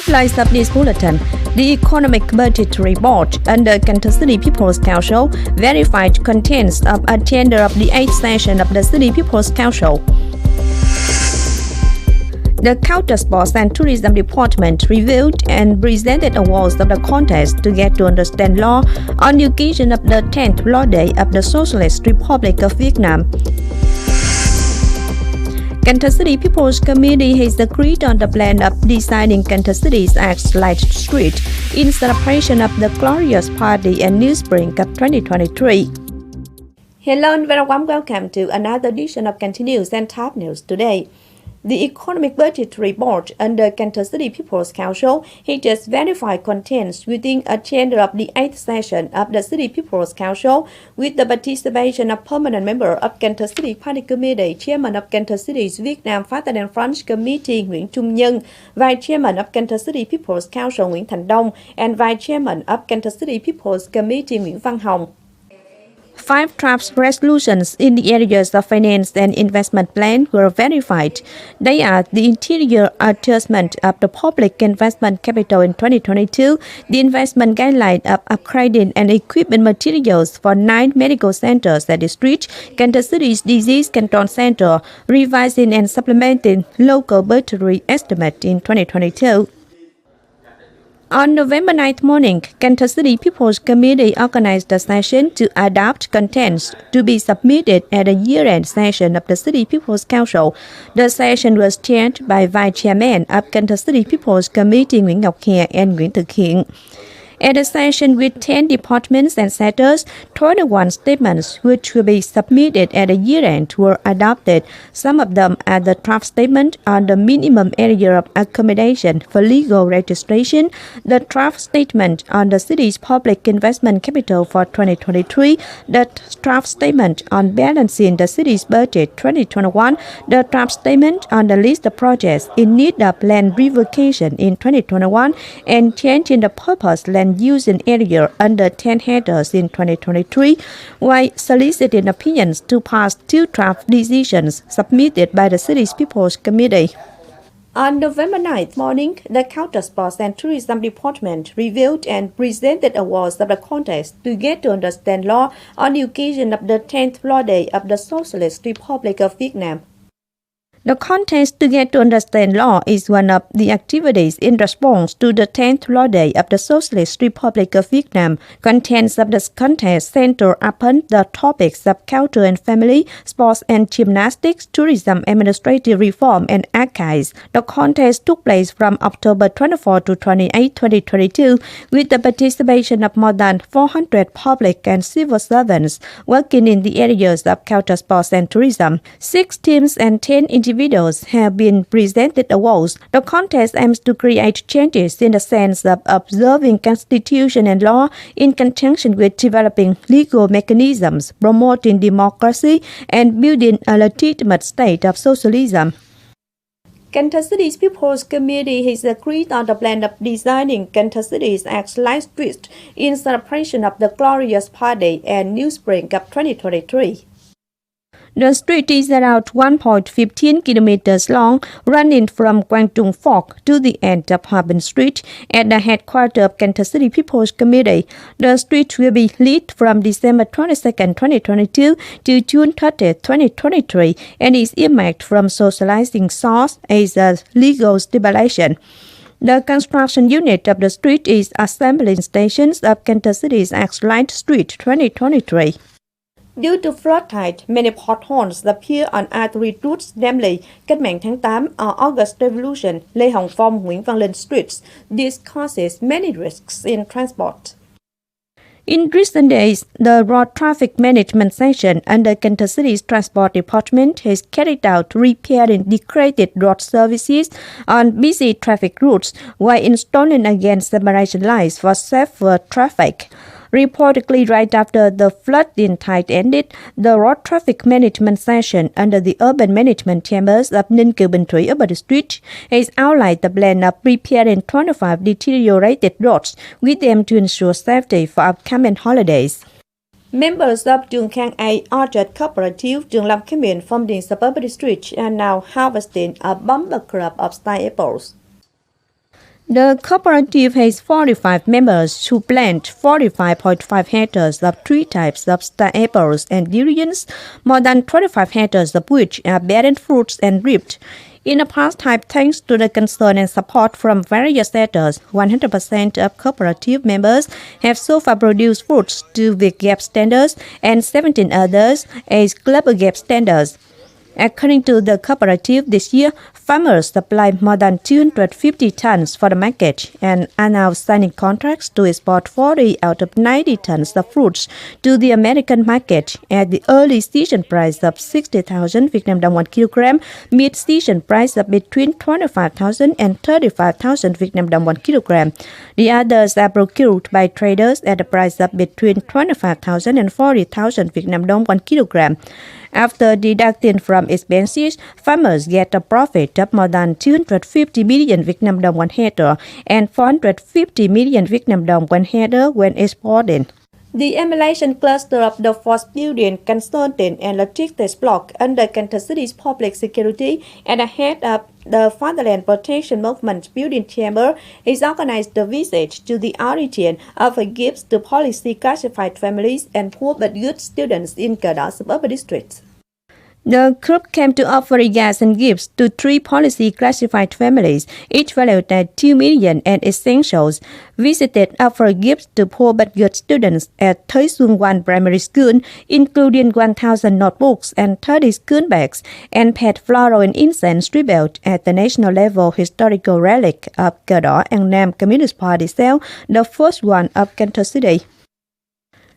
Highlights of this bulletin. The Economic-Budgetary Board under Cần Thơ City People's Council verified contents of a tender of the 8th session of the City People's Council. The Culture, Sports and Tourism Department reviewed and presented awards of the contest to get to understand law on the occasion of the 10th Law Day of the Socialist Republic of VN. Cần Thơ City People's Committee has agreed on the plan of designing Cần Thơ City's Light Street in celebration of the glorious party and new spring of 2023. Hello and very warm welcome to another edition of Cần Thơ News and Top News today. The Economic-Budgetary Board under Cần Thơ City People's Council has just verified contents within a tender of the 8th session of the City People's Council with the participation of permanent member of Cần Thơ City Party Committee, Chairman of Cần Thơ City's Vietnam Phát and French Committee Nguyễn Trung Nhân, Vice Chairman of Cần Thơ City People's Council Nguyễn Thành Đông, and Vice Chairman of Cần Thơ City People's Committee Nguyễn Văn Hồng. 5 draft resolutions in the areas of finance and investment plan were verified. They are the interior adjustment of the public investment capital in 2022, the investment guideline of upgrading and equipment materials for 9 medical centers at the street, Cần Thơ City's Disease Control Center, revising and supplementing local budgetary estimate in 2022. On November 9th morning, Cần Thơ City People's Committee organized a session to adopt contents to be submitted at the year-end session of the City People's Council. The session was chaired by Vice Chairman of Cần Thơ City People's Committee Nguyễn Ngọc Hè and Nguyễn Thực Hiện. At a session with 10 departments and sectors, 21 statements which will be submitted at the year-end were adopted. Some of them are the draft statement on the minimum area of accommodation for legal registration, the draft statement on the city's public investment capital for 2023, the draft statement on balancing the city's budget 2021, the draft statement on the list of projects in need of land revocation in 2021, and changing the purpose land use in area under 10 hectares in 2023, while soliciting opinions to pass 2 draft decisions submitted by the City's People's Committee. On November 9th morning, the Culture, Sports and Tourism Department reviewed and presented awards of the contest to get to understand law on the occasion of the 10th Law Day of the Socialist Republic of VN. The contest to get to understand law is one of the activities in response to the 10th Law Day of the Socialist Republic of VN. Contents of the contest center upon the topics of culture and family, sports and gymnastics, tourism, administrative reform, and archives. The contest took place from October 24 to 28, 2022, with the participation of more than 400 public and civil servants working in the areas of culture, sports, and tourism. 6 teams and 10 individuals have been presented awards. The contest aims to create changes in the sense of observing constitution and law in conjunction with developing legal mechanisms, promoting democracy, and building a legitimate state of socialism. Cần Thơ City's People's Committee has agreed on the plan of designing Cần Thơ City's Light Street in celebration of the glorious party and new spring of 2023. The street is around 1.15 kilometers long, running from Quang Trung Fork to the end of Hòa Street at the headquarters of Cần Thơ City People's Committee. The street will be lit from December 22, 2022 to June 30, 2023 and is earmarked from socializing source as a legal stipulation. The construction unit of the street is assembling stations of Cần Thơ City's Light Street 2023. Due to flood tide, many potholes appear on artery routes, namely Cách mạng tháng 8 or August Revolution, Lê Hồng Phong, Nguyễn Văn Linh streets. This causes many risks in transport. In recent days, the Road Traffic Management Section under Cần Thơ City's Transport Department has carried out repairing degraded road services on busy traffic routes while installing again separation lines for safer traffic. Reportedly, right after the flooding tide ended, the Road Traffic Management Section under the Urban Management Chambers of Ninh Kiều Bình Thủy Urban Street has outlined the plan of repairing 25 deteriorated roads with them to ensure safety for upcoming holidays. Members of Trường Khang A Orchard Cooperative, Trường Lâm Khánh Miền from the suburban district are now harvesting a bumper crop of star apples. The cooperative has 45 members who plant 45.5 hectares of 3 types of star apples and durians, more than 25 hectares of which are bearing fruits and ripe. In the past time, thanks to the concern and support from various sectors, 100% of cooperative members have so far produced fruits to the GAP standards and 17 others as global GAP standards. According to the cooperative, this year, farmers supplied more than 250 tons for the market and are now signing contracts to export 40 out of 90 tons of fruits to the American market at the early season price of 60,000 Vietnam dong 1 kilogram, mid-season price of between 25,000 and 35,000 Vietnam dong 1 kilogram. The others are procured by traders at a price of between 25,000 and 40,000 Vietnam dong 1 kilogram. After deducting from expenses, farmers get a profit of more than 250 million Vietnam dong 1 hectare and 450 million Vietnam dong 1 hectare when exporting. The emulation cluster of the Force Building, Consulting and Logistics Block under Cần Thơ City's Public Security and the head of the Fatherland Protection Movement Building Chamber has organized the visit to the origin of gifts to policy classified families and poor but good students in Cờ Đỏ suburban districts. The group came to offer regards and gifts to 3 policy classified families, each valued at 2 million and essentials. Visited offer gifts to poor but good students at thoisu 1 primary school, including 1,000 notebooks and 30 school bags, and paid floral and incense tribute at the national level historical relic of Cờ Đỏ and Nam Communist Party cell, the first one of Cần Thơ City.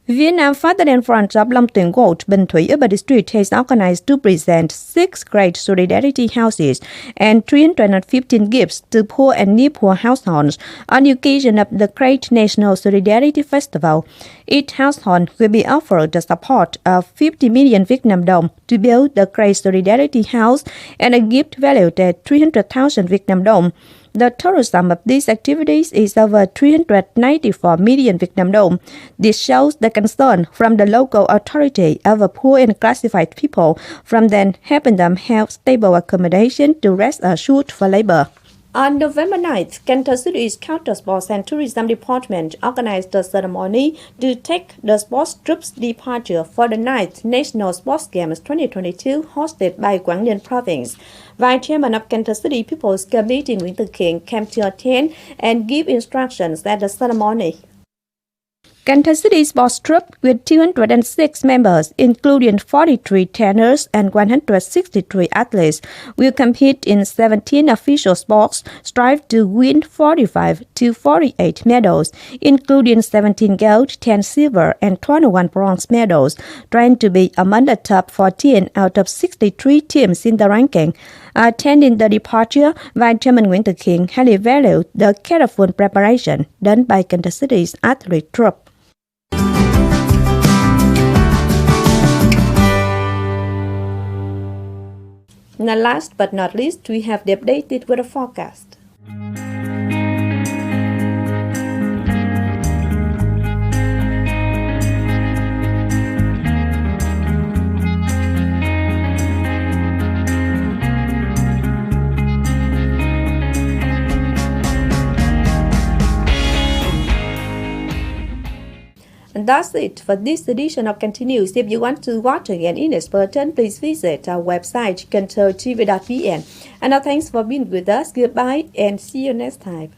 Vietnam Fatherland Front of Long Tuyển Road, Bình Thủy Urban District has organized to present 6 great solidarity houses and 315 gifts to poor and near-poor households on the occasion of the Great National Solidarity Festival. Each household will be offered the support of 50 million Vietnam dong to build the Great Solidarity House and a gift valued at 300,000 Vietnam dong. The total sum of these activities is over 394 million Vietnam dong. This shows the concern from the local authority over poor and classified people, from then helping them have stable accommodation to rest assured for labor. On November 9th, Cần Thơ City's Counter Sports and Tourism Department organized a ceremony to take the sports troops' departure for the 9th National Sports Games 2022 hosted by Quảng Ninh Province. Vice Chairman of Cần Thơ City People's Committee Nguyễn Tự Kiên came to attend and give instructions at the ceremony. Cần Thơ City Sports Troop with 206 members, including 43 trainers and 163 athletes, will compete in 17 official sports, strive to win 45 to 48 medals, including 17 gold, 10 silver, and 21 bronze medals, trying to be among the top 14 out of 63 teams in the ranking. Attending the departure, Vice Chairman Nguyễn Tự Kiên highly valued the careful preparation done by Cần Thơ City's athlete troop. Now, last but not least, we have the updated weather forecast. And that's it for this edition of Continues. If you want to watch again in its version, please visit our website, thtpct.vn. And now thanks for being with us. Goodbye and see you next time.